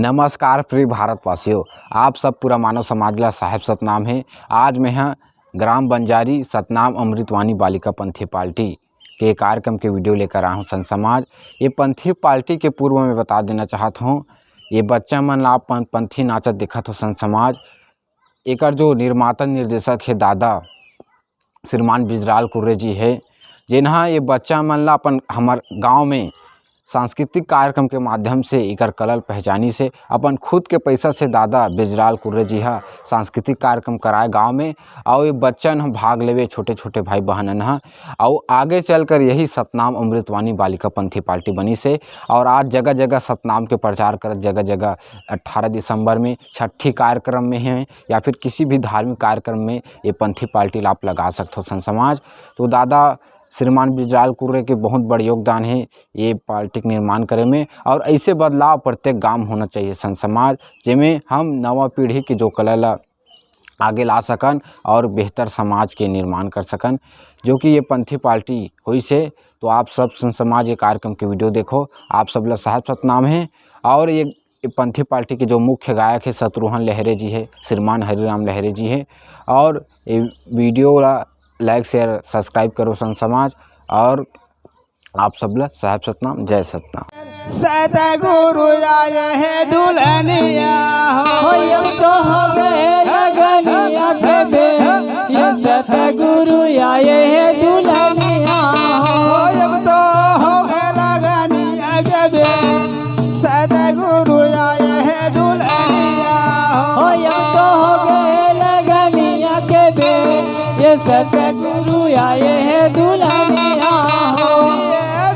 नमस्कार प्रिय भारतवासियों, आप सब पूरा मानव समाज ला साहेब सतनाम है। आज मैं यहाँ ग्राम बंजारी सतनाम अमृतवानी बालिका पंथी पार्टी के कार्यक्रम के वीडियो लेकर आया हूँ। संत समाज ये पंथी पार्टी के पूर्व में बता देना चाहता हूँ, ये बच्चा मन ला पंथी नाचत दिखत हो। संत समाज एकर जो निर्माता निर्देशक है दादा श्रीमान बिजराल कुर्रे जी है, जिन्हा ये बच्चा मन ला अपन हमार गाँव में सांस्कृतिक कार्यक्रम के माध्यम से एकर कलल पहचानी से अपन खुद के पैसा से दादा बिजराल कुर्रे जी हा सांस्कृतिक कार्यक्रम कराए गांव में। और ये बच्चन हम भाग लेवे, छोटे छोटे भाई बहनन हा, और आगे चलकर यही सतनाम अमृतवानी बालिका पंथी पार्टी बनी से। और आज जगह जगह सतनाम के प्रचार कर, जगह जगह 18 दिसंबर में छठी कार्यक्रम में है या फिर किसी भी धार्मिक कार्यक्रम में ये पंथी पार्टी ला आप लगा सकते हो। संत समाज तो दादा श्रीमान बिजराल कुर्रे के बहुत बड़ा योगदान है ये पार्टी के निर्माण करे में, और ऐसे बदलाव प्रत्येक गांव में होना चाहिए संत समाज, जिसमें हम नवा पीढ़ी की जो कला ला आगे ला सकन और बेहतर समाज के निर्माण कर सकन, जो कि ये पंथी पार्टी हुई से। तो आप सब संत समाज ये कार्यक्रम के वीडियो देखो, आप सब ला साहेब सतनाम है। और ये पंथी पार्टी के जो मुख्य गायक है शत्रुघ्न लहरे जी है, श्रीमान हरिराम लहरे जी है। और ये वीडियो ला लाइक शेयर सब्सक्राइब करो संत समाज, और आप सब ला साहेब सतनाम, जय सतनाम। सतगुरु आए है दुल्हनिया हो, अब तो हो गए लगनिया के बे। ये सतगुरु आए है दुल्हनिया हो, अब तो हो गए लगनिया के बे। सतगुरु आए है दुल्हनिया हो, अब तो हो गए लगनिया के बे। ये सतगुरु आए है दुल्हनिया हो,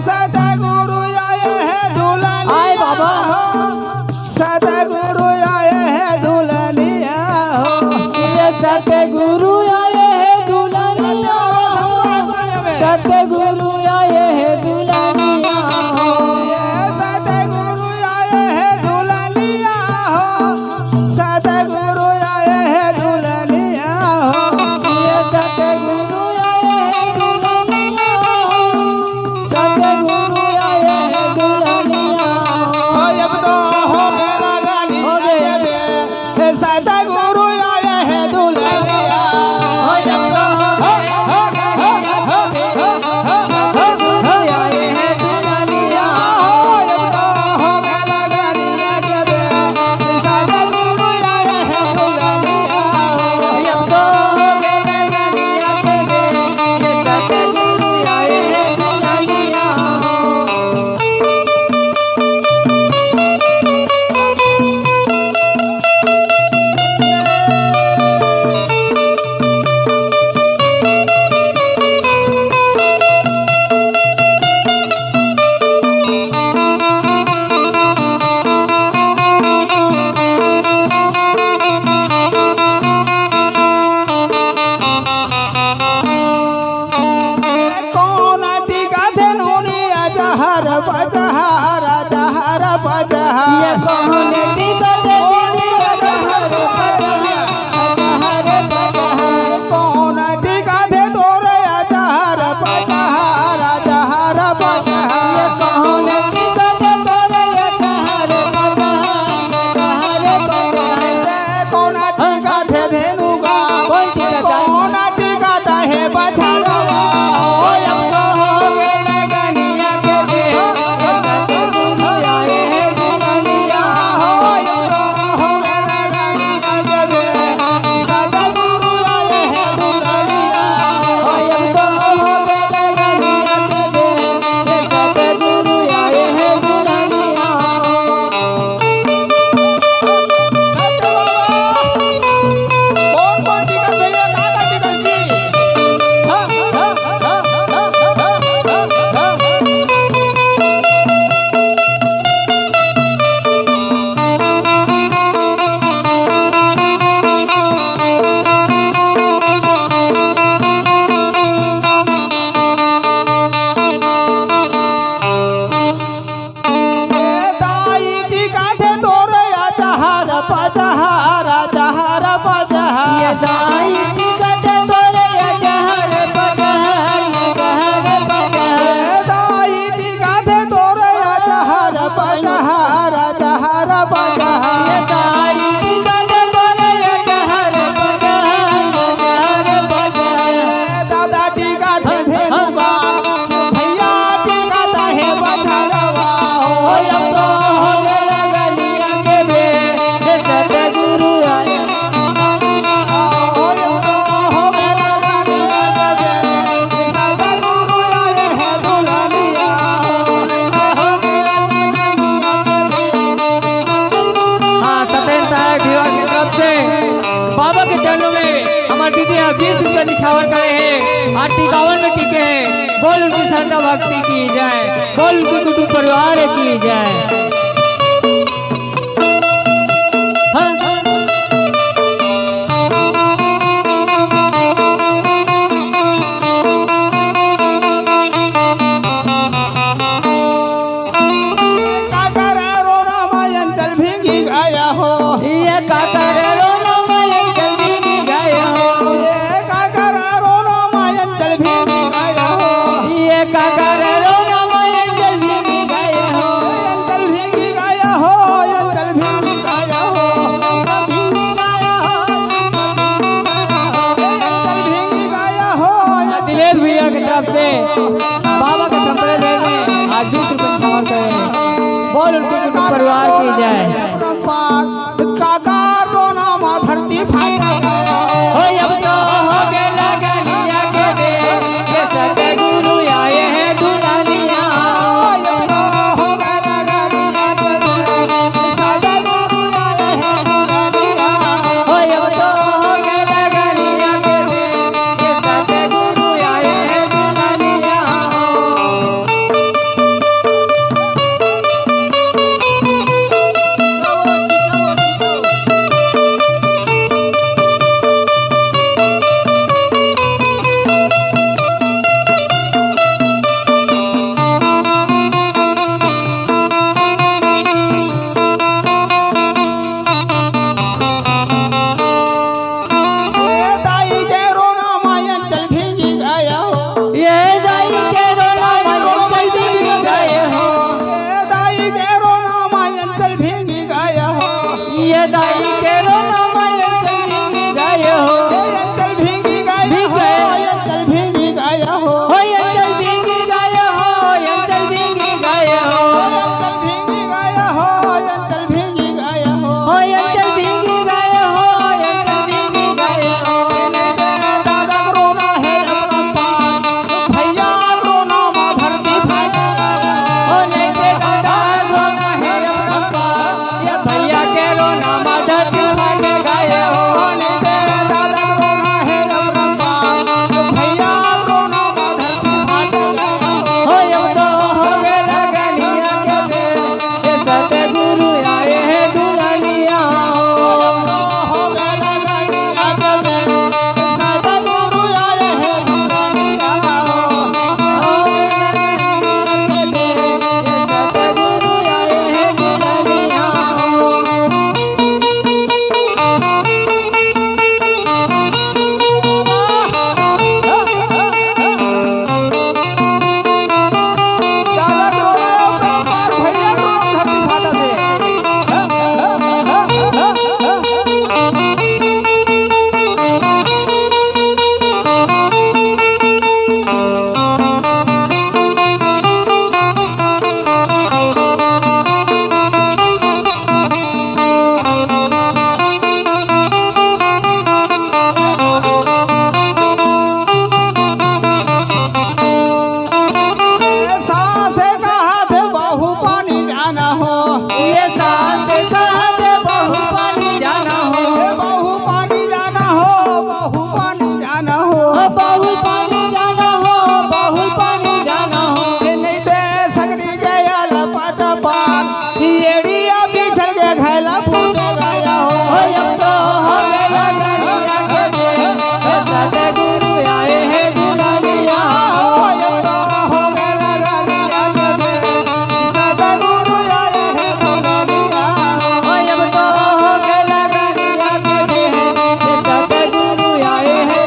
सतगुरु आए है दुल्हनिया। आए बाबा सतगुरु आए है दुल्हनिया हो, ये सतगुरु आए है दुल्हनिया हो, सतगुरु आए है दुल्हनिया हो, सतगुरु आए है दुल्हनिया हो, सतगुरु आए है दुल्हनिया हो, ये सतगुरु आए है दुल्हनिया। ₹20 निछावर करे हैं, 851 में टिके हैं। बोल उनकी श्रद्धा भक्ति की जाए, बोल उनके कुटुंब परिवार की जाए। से बाबा के संप्रदाय में आज ₹20 निछावर करें। बोल उनके कुटुंब परिवार की जाए। धरती फाटा हो अब तो हो गए लगलिया के दे, ये सतगुरु आए हैं दुल्हनिया। अब तो हो गए लगलिया के दे, सतगुरु आए हैं दुल्हनिया। अब तो हो गए लगलिया के दे, ये सतगुरु आए हैं दुल्हनिया। आए हैं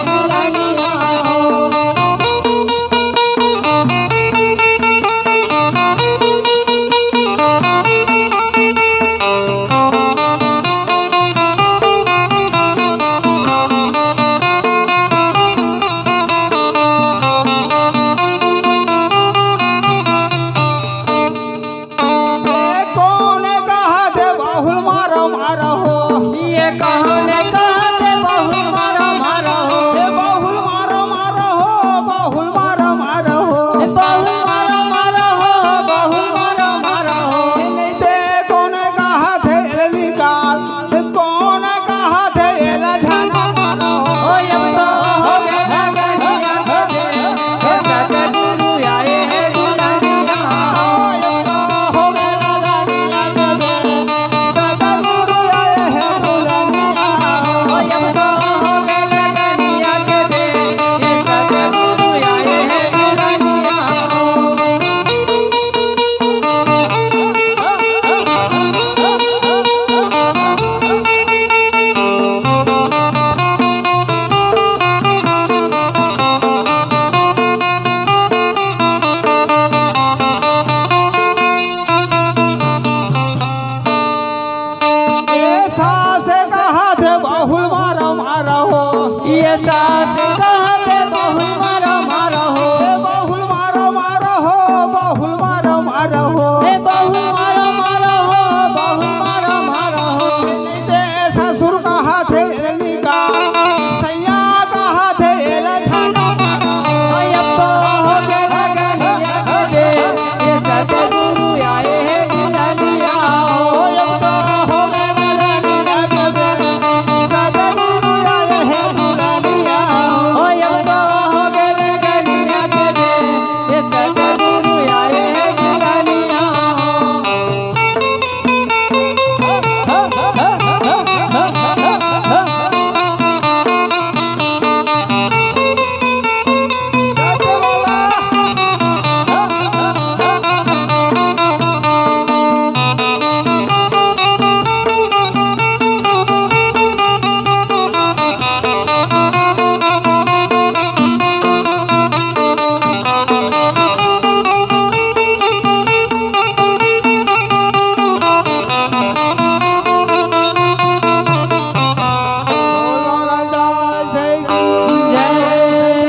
ये सास कहते बहुत मारो मारो हो